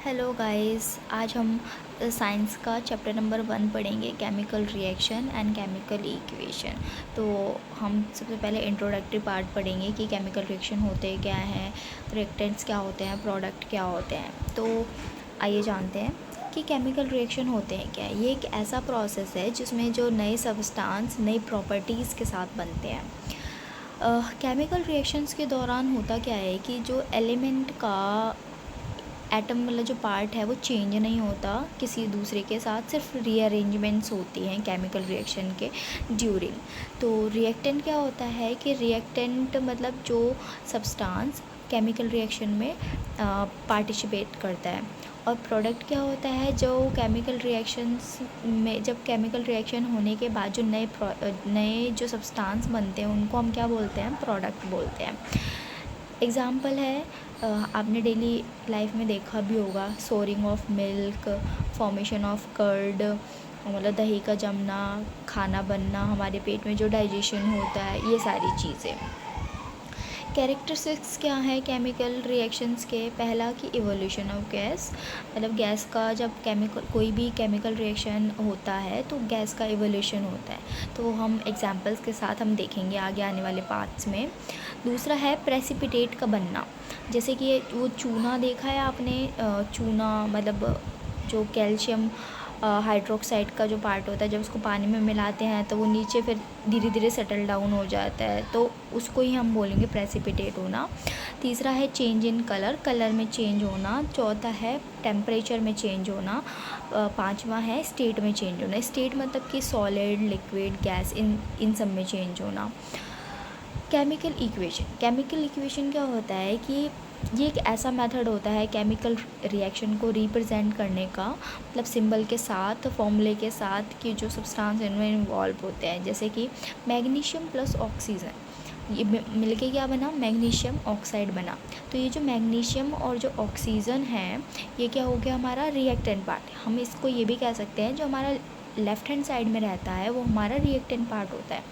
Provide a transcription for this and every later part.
Hello guys, आज हम science का चैप्टर नंबर 1 पढ़ेंगे, chemical reaction and chemical equation. तो हम सबसे पहले इंट्रोडक्टरी पार्ट पढ़ेंगे कि केमिकल रिएक्शन होते क्या हैं, रिएक्टेंट्स क्या होते हैं, प्रोडक्ट क्या होते हैं। तो आइए जानते हैं कि केमिकल रिएक्शन होते हैं क्या। ये एक ऐसा प्रोसेस है जिसमें जो नए सब्सटेंस नई प्रॉपर्टीज़ के साथ बनते हैं। केमिकल रिएक्शंस के दौरान होता क्या है कि जो एलिमेंट का एटम वाला जो पार्ट है वो चेंज नहीं होता किसी दूसरे के साथ, सिर्फ रीअरेंजमेंट्स होती हैं केमिकल रिएक्शन के ड्यूरिंग। तो रिएक्टेंट क्या होता है कि रिएक्टेंट मतलब जो सब्सटेंस केमिकल रिएक्शन में पार्टिसिपेट करता है। और प्रोडक्ट क्या होता है, जो केमिकल रिएक्शंस में जब केमिकल रिएक्शन होने के बाद जो नए जो सब्सटेंस बनते हैं उनको हम क्या बोलते हैं, प्रोडक्ट बोलते हैं। एग्ज़ाम्पल है, आपने डेली लाइफ में देखा भी होगा, souring of milk, formation of curd, मतलब दही का जमना, खाना बनना, हमारे पेट में जो डाइजेशन होता है, ये सारी चीज़ें। कैरेक्टरिस्टिक्स क्या है केमिकल रिएक्शंस के। पहला कि इवोल्यूशन ऑफ गैस, मतलब गैस का जब कोई भी केमिकल रिएक्शन होता है तो गैस का इवोल्यूशन होता है। तो हम एग्जांपल्स के साथ हम देखेंगे आगे आने वाले पार्ट्स में। दूसरा है प्रेसिपिटेट का बनना, जैसे कि वो चूना देखा है आपने, चूना मतलब जो कैल्शियम हाइड्रोक्साइड का जो पार्ट होता है, जब उसको पानी में मिलाते हैं तो वो नीचे फिर धीरे धीरे सेटल डाउन हो जाता है, तो उसको ही हम बोलेंगे प्रेसिपिटेट होना। तीसरा है चेंज इन कलर में चेंज होना। चौथा है टेम्परेचर में चेंज होना। पांचवा है स्टेट में चेंज होना। स्टेट मतलब कि सॉलिड, लिक्विड, गैस, इन सब में चेंज होना। केमिकल इक्वेशन क्या होता है कि ये एक ऐसा मेथड होता है केमिकल रिएक्शन को रिप्रेजेंट करने का, मतलब सिंबल के साथ, फॉर्मूले के साथ, कि जो सब्सटेंस इनमें इन्वॉल्व होते हैं। जैसे कि मैग्नीशियम प्लस ऑक्सीजन, ये मिलके क्या बना, मैग्नीशियम ऑक्साइड बना। तो ये जो मैग्नीशियम और जो ऑक्सीजन है, ये क्या हो गया, हमारा रिएक्टेंट पार्ट। हम इसको ये भी कह सकते हैं जो हमारा लेफ़्ट हैंड साइड में रहता है वो हमारा रिएक्टेंट पार्ट होता है।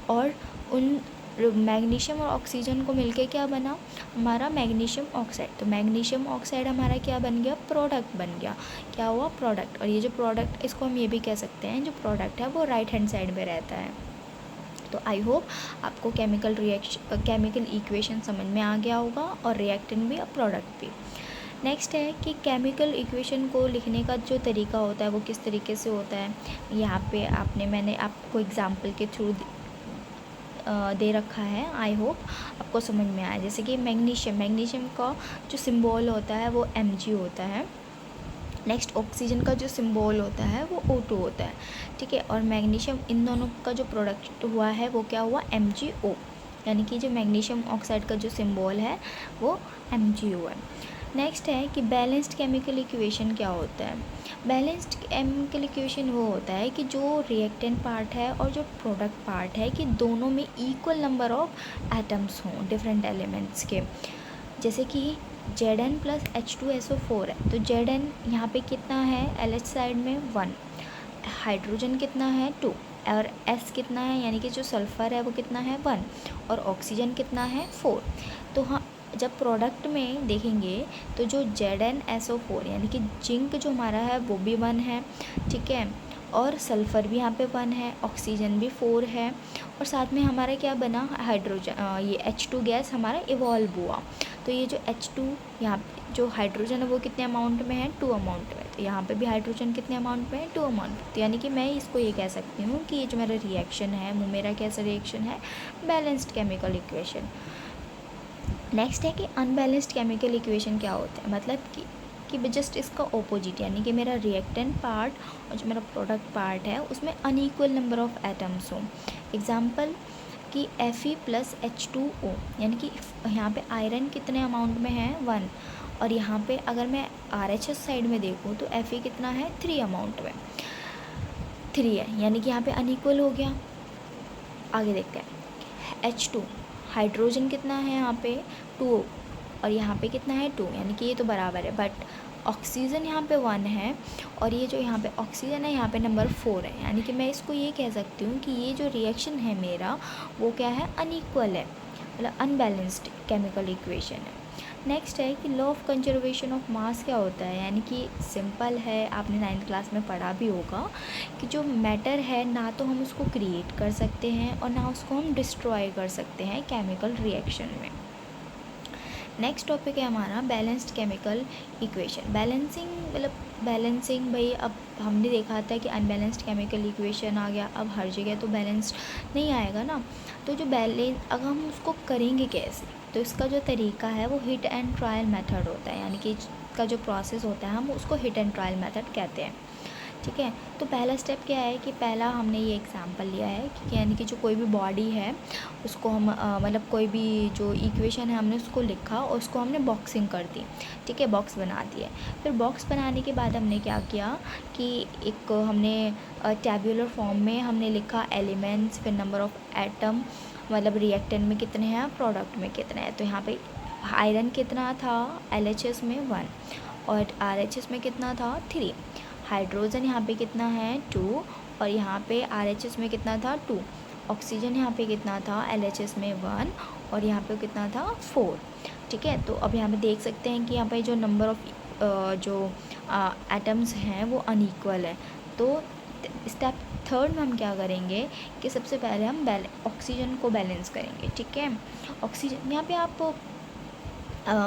और उन मैग्नीशियम और ऑक्सीजन को मिलके क्या बना, हमारा मैग्नीशियम ऑक्साइड। तो मैग्नीशियम ऑक्साइड हमारा क्या बन गया, प्रोडक्ट बन गया। क्या हुआ, प्रोडक्ट। और ये जो प्रोडक्ट, इसको हम ये भी कह सकते हैं जो प्रोडक्ट है वो राइट हैंड साइड में रहता है। तो आई होप आपको केमिकल इक्वेशन समझ में आ गया होगा, और रिएक्टेंट भी और प्रोडक्ट भी। नेक्स्ट है कि केमिकल इक्वेशन को लिखने का जो तरीका होता है वो किस तरीके से होता है। यहाँ पे मैंने आपको एग्जाम्पल के थ्रू दे रखा है, आई होप आपको समझ में आया। जैसे कि मैग्नीशियम का जो सिंबल होता है वो Mg होता है। नेक्स्ट ऑक्सीजन का जो सिंबल होता है वो O2 होता है, ठीक है। और मैग्नीशियम, इन दोनों का जो प्रोडक्ट हुआ है वो क्या हुआ, MgO, यानी कि जो मैग्नीशियम ऑक्साइड का जो सिंबल है वो MgO है। नेक्स्ट है कि बैलेंस्ड केमिकल इक्वेशन क्या होता है। बैलेंस्ड केमिकल इक्वेशन वो होता है कि जो रिएक्टेंट पार्ट है और जो प्रोडक्ट पार्ट है कि दोनों में इक्वल नंबर ऑफ एटम्स हों डिफरेंट एलिमेंट्स के। जैसे कि Zn प्लस H2SO4 है, तो Zn यहाँ पे कितना है, LH साइड में 1, हाइड्रोजन कितना है 2, और S कितना है, यानी कि जो सल्फ़र है वो कितना है 1, और ऑक्सीजन कितना है 4। तो हाँ, जब प्रोडक्ट में देखेंगे तो जो ZnSO4 यानी कि जिंक जो हमारा है वो भी 1 है, ठीक है, और सल्फ़र भी यहाँ पे 1 है, ऑक्सीजन भी 4 है, और साथ में हमारा क्या बना, हाइड्रोजन, ये H2 गैस हमारा इवॉल्व हुआ। तो ये जो H2, यहाँ जो हाइड्रोजन है वो कितने अमाउंट में है, 2 अमाउंट में। तो यहाँ पे भी हाइड्रोजन कितने अमाउंट में है, 2 अमाउंट। तो यानी कि मैं इसको ये कह सकती हूँ कि ये जो मेरा रिएक्शन है वो मेरा कैसा रिएक्शन है, बैलेंस्ड केमिकल इक्वेशन। नेक्स्ट है कि अनबैलेंस्ड केमिकल इक्वेशन क्या होता है, मतलब कि जस्ट इसका ऑपोजिट, यानी कि मेरा रिएक्टेंट पार्ट और जो मेरा प्रोडक्ट पार्ट है उसमें अनइक्वल नंबर ऑफ एटम्स हों। एग्जांपल कि Fe प्लस H2O, यानी कि यहाँ पे आयरन कितने अमाउंट में है 1, और यहाँ पे अगर मैं RHS साइड में देखूँ तो Fe कितना है 3 अमाउंट में, 3 है, यानी कि यहाँ पे अनइक्वल हो गया। आगे देखते हैं, H2 हाइड्रोजन कितना है यहाँ पे 2, और यहाँ पे कितना है 2, यानी कि ये तो बराबर है। बट ऑक्सीजन यहाँ पे 1 है, और ये जो यहाँ पे ऑक्सीजन है यहाँ पे नंबर 4 है, यानी कि मैं इसको ये कह सकती हूँ कि ये जो रिएक्शन है मेरा वो क्या है, अनइक्वल है, मतलब अनबैलेंस्ड केमिकल इक्वेशन है। नेक्स्ट है कि law of conservation of mass क्या होता है, यानी कि सिंपल है, आपने 9th क्लास में पढ़ा भी होगा कि जो मैटर है ना तो हम उसको क्रिएट कर सकते हैं और ना उसको हम डिस्ट्रॉय कर सकते हैं केमिकल रिएक्शन में। नेक्स्ट टॉपिक है हमारा बैलेंस्ड केमिकल इक्वेशन। बैलेंसिंग मतलब बैलेंसिंग भाई, अब हमने देखा था कि अनबैलेंस्ड केमिकल इक्वेशन आ गया, अब हर जगह तो बैलेंस्ड नहीं आएगा ना। तो जो बैलेंस अगर हम उसको करेंगे कैसे, तो इसका जो तरीका है वो हिट एंड ट्रायल मेथड होता है, यानी कि इसका जो प्रोसेस होता है हम उसको हिट एंड ट्रायल मेथड कहते हैं। ठीक है, तो पहला स्टेप क्या है कि पहला हमने ये एग्जांपल लिया है कि यानी कि जो कोई भी बॉडी है उसको हम मतलब कोई भी जो इक्वेशन है हमने उसको लिखा और उसको हमने बॉक्सिंग कर दी। ठीक है, बॉक्स बना दिए। फिर बॉक्स बनाने के बाद हमने क्या किया कि एक हमने टैब्यूलर फॉर्म में हमने लिखा एलिमेंट्स, फिर नंबर ऑफ़ एटम, मतलब रिएक्टेंट में कितने हैं, प्रोडक्ट में कितने हैं। तो यहाँ पे आयरन कितना था LHS में 1 और RHS में कितना था 3। हाइड्रोजन यहाँ पे कितना है 2 और यहाँ पे RHS में कितना था 2। ऑक्सीजन यहाँ पे कितना था LHS में 1 और यहाँ पे कितना था 4। ठीक है, तो अब यहाँ पे देख सकते हैं कि यहाँ पे जो नंबर ऑफ़ जो एटम्स हैं वो अनइक्वल है। तो स्टेप थर्ड में हम क्या करेंगे कि सबसे पहले हम ऑक्सीजन को बैलेंस करेंगे। ठीक है, ऑक्सीजन यहाँ पे आप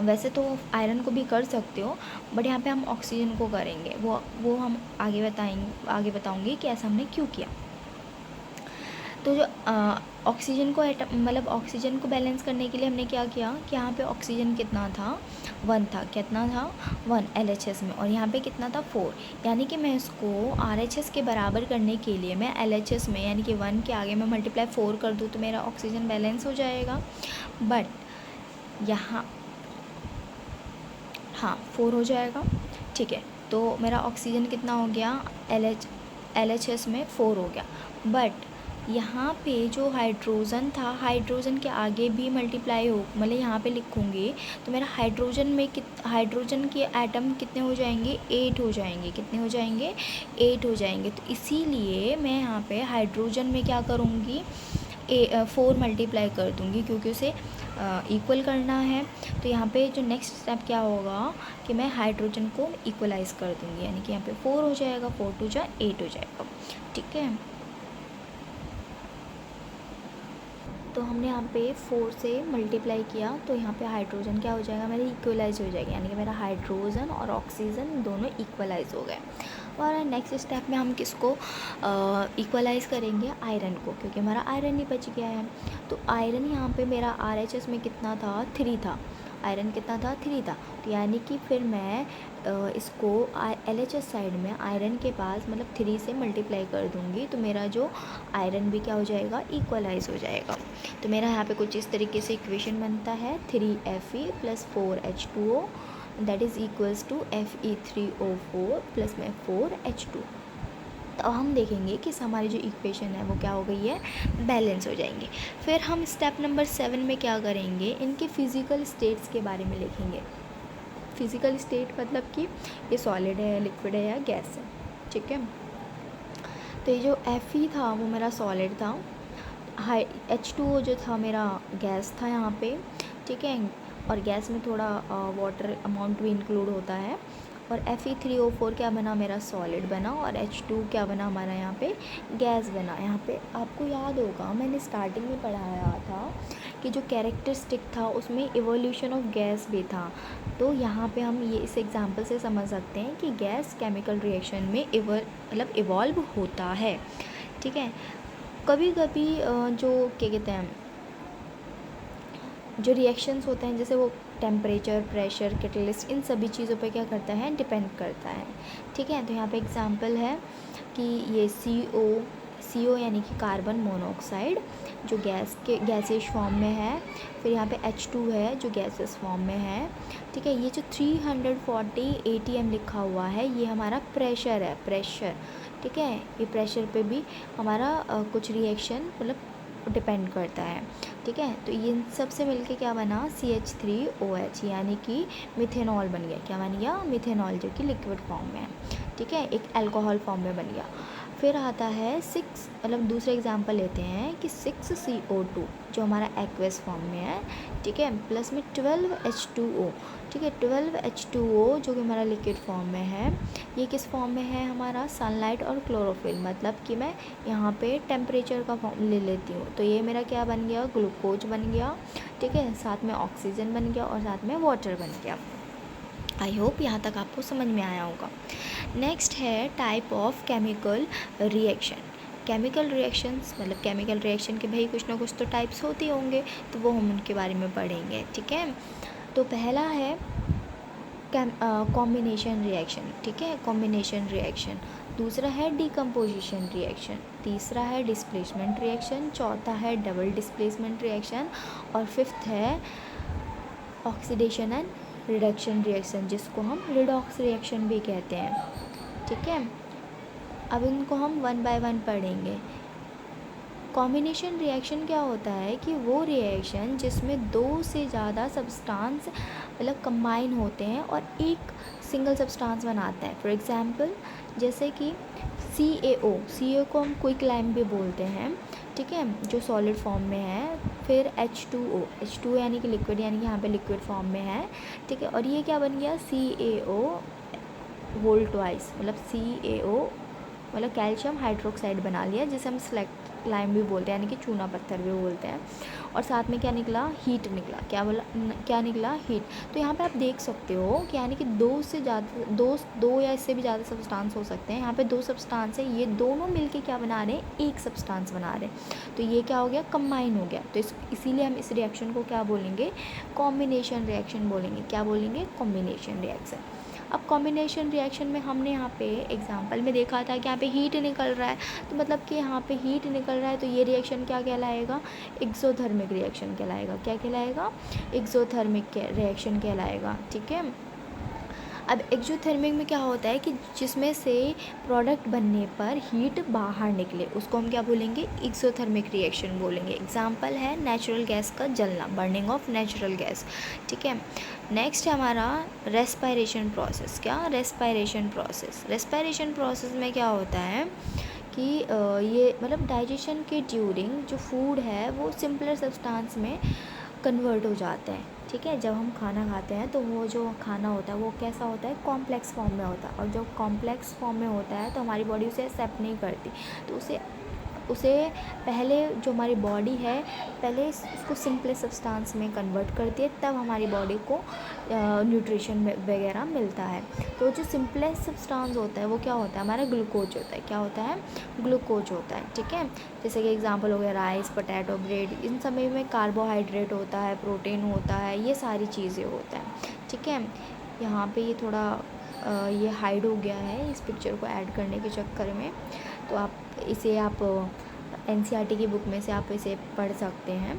वैसे तो आयरन को भी कर सकते हो, बट यहाँ पे हम ऑक्सीजन को करेंगे, वो हम आगे बताऊँगी कि ऐसा हमने क्यों किया। तो जो ऑक्सीजन को मतलब ऑक्सीजन को बैलेंस करने के लिए हमने क्या किया कि यहाँ पे ऑक्सीजन कितना था 1 था, कितना था 1 LHS में, और यहाँ पे कितना था 4। यानी कि मैं इसको RHS के बराबर करने के लिए मैं LHS में यानी कि 1 के आगे मैं मल्टीप्लाई 4 कर दूँ तो मेरा ऑक्सीजन बैलेंस हो जाएगा। बट यहाँ हाँ 4 हो जाएगा। ठीक है, तो मेरा ऑक्सीजन कितना हो गया LHS में 4 हो गया। बट यहाँ पे जो हाइड्रोजन था, हाइड्रोजन के आगे भी मल्टीप्लाई हो, मतलब यहाँ पे लिखूँगी तो मेरा हाइड्रोजन के एटम कितने हो जाएंगे 8 हो जाएंगे। कितने हो जाएंगे 8 हो जाएंगे। तो इसीलिए मैं यहाँ पे हाइड्रोजन में क्या करूँगी 4 मल्टीप्लाई कर दूँगी क्योंकि उसे इक्वल करना है। तो यहाँ पे जो नेक्स्ट स्टेप क्या होगा कि मैं हाइड्रोजन को इक्वलाइज़ कर दूँगी, यानी कि यहाँ पे 4 हो जाएगा, 4 2 जा 8 हो जाएगा। ठीक है, तो हमने यहाँ पे 4 से मल्टीप्लाई किया तो यहाँ पे हाइड्रोजन क्या हो जाएगा मेरी इक्वलाइज हो जाएगी, यानी कि मेरा हाइड्रोजन और ऑक्सीजन दोनों इक्वलाइज हो गए। और नेक्स्ट स्टेप में हम किसको इक्वलाइज करेंगे आयरन को, क्योंकि हमारा आयरन ही बच गया है। तो आयरन यहाँ पे मेरा RHS में कितना था 3 था, आयरन कितना था 3 था। तो यानी कि फिर मैं इसको LHS साइड में आयरन के पास मतलब 3 से मल्टीप्लाई कर दूँगी तो मेरा जो आयरन भी क्या हो जाएगा इक्वलाइज हो जाएगा। तो मेरा यहाँ पे कुछ इस तरीके से इक्वेशन बनता है 3Fe + 4H2O that is equals to Fe3O4 + में 4H2। तो अब हम देखेंगे कि हमारी जो इक्वेशन है वो क्या हो गई है बैलेंस हो जाएंगे। फिर हम स्टेप नंबर 7 में क्या करेंगे इनके फिज़िकल स्टेट्स के बारे में लिखेंगे। फिज़िकल स्टेट मतलब कि ये सॉलिड है, लिक्विड है या गैस है। ठीक है, तो ये जो Fe था वो मेरा सॉलिड था, H2O जो था मेरा गैस था यहाँ पे। ठीक है, और गैस में थोड़ा वाटर अमाउंट भी इंक्लूड होता है। और Fe3O4 क्या बना मेरा सॉलिड बना और H2 क्या बना हमारा यहाँ पे गैस बना। यहाँ पे आपको याद होगा मैंने स्टार्टिंग में पढ़ाया था कि जो कैरेक्टरिस्टिक था उसमें इवोल्यूशन ऑफ गैस भी था। तो यहाँ पे हम ये इस एग्जांपल से समझ सकते हैं कि गैस केमिकल रिएक्शन में मतलब इवॉल्व होता है। ठीक है, कभी कभी जो क्या कहते हैं जो रिएक्शंस होते हैं जैसे वो टेम्परेचर, प्रेशर, कैटलिस्ट, इन सभी चीज़ों पे क्या करता है डिपेंड करता है। ठीक है, तो यहाँ पे एग्जांपल है कि ये CO यानी कि कार्बन मोनोऑक्साइड जो गैसियस फॉर्म में है, फिर यहाँ पे H2 है जो गैसियस फॉर्म में है। ठीक है, ये जो 340 ATM लिखा हुआ है ये हमारा प्रेशर है, प्रेशर। ठीक है, ये प्रेशर पे भी हमारा कुछ रिएक्शन मतलब डिपेंड करता है। ठीक है, तो ये सब से मिलके क्या बना CH3OH यानी कि मिथेनॉल बन गया। क्या बन गया मिथेनॉल, जो कि लिक्विड फॉर्म में है। ठीक है, एक अल्कोहल फॉर्म में बन गया। फिर आता है 6, मतलब दूसरा एग्जांपल लेते हैं कि 6CO2 जो हमारा एक्वस फॉर्म में है, ठीक है, प्लस में 12H2O, ठीक है, 12H2O जो कि हमारा लिक्विड फॉर्म में है। ये किस फॉर्म में है हमारा? सनलाइट और क्लोरोफिल, मतलब कि मैं यहाँ पे टेम्परेचर का फॉर्म ले लेती हूँ, तो ये मेरा क्या बन गया? ग्लूकोज बन गया, ठीक है, साथ में ऑक्सीजन बन गया और साथ में वाटर बन गया। आई होप यहाँ तक आपको समझ में आया होगा। नेक्स्ट है type of chemical reaction. Chemical reactions मतलब केमिकल रिएक्शन के भाई कुछ ना कुछ तो टाइप्स होते होंगे, तो वो हम उनके बारे में पढ़ेंगे, ठीक है। तो पहला है कॉम्बिनेशन रिएक्शन, ठीक है, कॉम्बिनेशन रिएक्शन। दूसरा है डीकम्पोजिशन रिएक्शन। तीसरा है डिस्प्लेसमेंट रिएक्शन। चौथा है डबल डिस्प्लेसमेंट रिएक्शन। और फिफ्थ है ऑक्सीडेशन एंड रिडक्शन रिएक्शन, जिसको हम रिडॉक्स रिएक्शन भी कहते हैं, ठीक है। अब इनको हम वन बाय वन पढ़ेंगे। कॉम्बिनेशन रिएक्शन क्या होता है कि वो रिएक्शन जिसमें दो से ज़्यादा सब्सटेंस मतलब कंबाइन होते हैं और एक सिंगल सब्सटेंस बनाता है। फॉर एग्जांपल जैसे कि CaO को हम क्विक लाइम भी बोलते हैं, ठीक है, जो सॉलिड फॉर्म में है। फिर H2O यानी कि लिक्विड, यानी कि यहाँ पे लिक्विड फॉर्म में है, ठीक है। और ये क्या बन गया? CaO होल ट्वाइस, मतलब CaO मतलब कैल्शियम हाइड्रोक्साइड बना लिया, जिसे हम स्लेक्ट लाइम भी बोलते हैं, यानी कि चूना पत्थर भी बोलते हैं। और साथ में क्या निकला? हीट निकला। क्या निकला? हीट। तो यहाँ पे आप देख सकते हो कि यानी कि दो से ज़्यादा दो या इससे भी ज़्यादा सब्सटेंस हो सकते हैं। यहाँ पे दो सब्सटेंस है, ये दोनों मिलके क्या बना रहे हैं? एक सब्सटेंस बना रहे हैं। तो ये क्या हो गया? कंबाइन हो गया। तो इसीलिए हम इस रिएक्शन को क्या बोलेंगे? कॉम्बिनेशन रिएक्शन बोलेंगे। क्या बोलेंगे? Combination reaction. अब कॉम्बिनेशन रिएक्शन में हमने यहाँ पे एग्जांपल में देखा था कि यहाँ पे हीट निकल रहा है, तो मतलब कि यहाँ पे हीट निकल रहा है, तो ये रिएक्शन क्या कहलाएगा? एक्सोथर्मिक रिएक्शन कहलाएगा। क्या कहलाएगा? एक्सोथर्मिक रिएक्शन कहलाएगा, ठीक है। अब एक्सोथर्मिक में क्या होता है कि जिसमें से प्रोडक्ट बनने पर हीट बाहर निकले, उसको हम क्या बोलेंगे? एक्सोथर्मिक रिएक्शन बोलेंगे। एग्जांपल है नेचुरल गैस का जलना, बर्निंग ऑफ नेचुरल गैस, ठीक है। नेक्स्ट है हमारा रेस्पायरेशन प्रोसेस। क्या? Respiration process. रेस्पायरेशन प्रोसेस में क्या होता है कि ये मतलब डाइजेशन के ड्यूरिंग जो फूड है वो सिंपलर सब्सटेंस में कन्वर्ट हो जाते हैं, ठीक है। जब हम खाना खाते हैं तो वो जो खाना होता है वो कैसा होता है? कॉम्प्लेक्स फॉर्म में होता है, और जब कॉम्प्लेक्स फॉर्म में होता है तो हमारी बॉडी उसे एक्सेप्ट नहीं करती, तो उसे पहले जो हमारी बॉडी है पहले उसको सिंपलेस्ट सब्सटेंस में कन्वर्ट करती है, तब हमारी बॉडी को न्यूट्रिशन वगैरह मिलता है। तो जो सिंपलेस्ट सब्सटेंस होता है वो क्या होता है? हमारा ग्लूकोज होता है। क्या होता है? ग्लूकोज होता है, ठीक है। जैसे कि एग्जांपल हो गया राइस, पोटैटो, ब्रेड, इन सब में कार्बोहाइड्रेट होता है, प्रोटीन होता है, ये सारी चीज़ें होता है, ठीक है। यहाँ पे ये थोड़ा ये हाइड हो गया है इस पिक्चर को ऐड करने के चक्कर में, तो आप NCERT की बुक में से आप इसे पढ़ सकते हैं।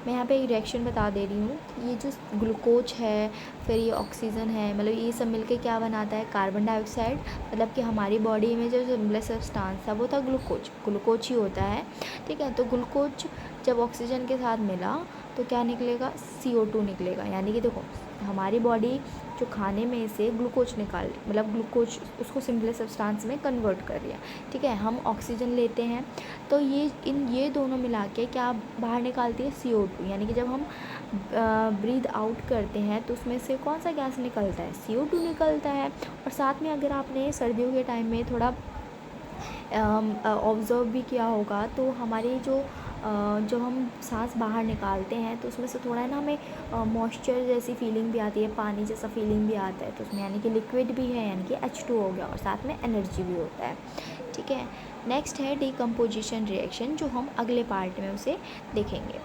मैं यहाँ पे एक रिएक्शन बता दे रही हूँ। ये जो ग्लूकोज है, फिर ये ऑक्सीजन है, मतलब ये सब मिलके क्या बनाता है? Carbon dioxide. मतलब कि हमारी बॉडी में जो सिंपलेस्ट सब्सटेंस था वो था ग्लूकोज ही होता है, ठीक है। तो ग्लूकोज जब ऑक्सीजन के साथ मिला तो क्या निकलेगा? CO2 निकलेगा। यानी कि देखो हमारी बॉडी जो खाने में से ग्लूकोज निकाल, मतलब ग्लूकोज उसको सिंपलेस्ट सब्सटेंस में कन्वर्ट कर रही है, ठीक है। हम ऑक्सीजन लेते हैं तो ये दोनों मिला के क्या बाहर निकालती है? CO2। यानी कि जब हम ब्रीद आउट करते हैं तो उसमें से कौन सा गैस निकलता है? CO2 निकलता है। और साथ में अगर आपने सर्दियों के टाइम में थोड़ा ऑब्ज़र्व भी किया होगा तो हमारी जो हम सांस बाहर निकालते हैं तो उसमें से थोड़ा ना हमें मॉइस्चर जैसी फीलिंग भी आती है, पानी जैसा फीलिंग भी आता है, तो उसमें यानी कि लिक्विड भी है, यानी कि H2 हो गया, और साथ में एनर्जी भी होता है, ठीक है। नेक्स्ट है डीकम्पोजिशन रिएक्शन, जो हम अगले पार्ट में उसे देखेंगे।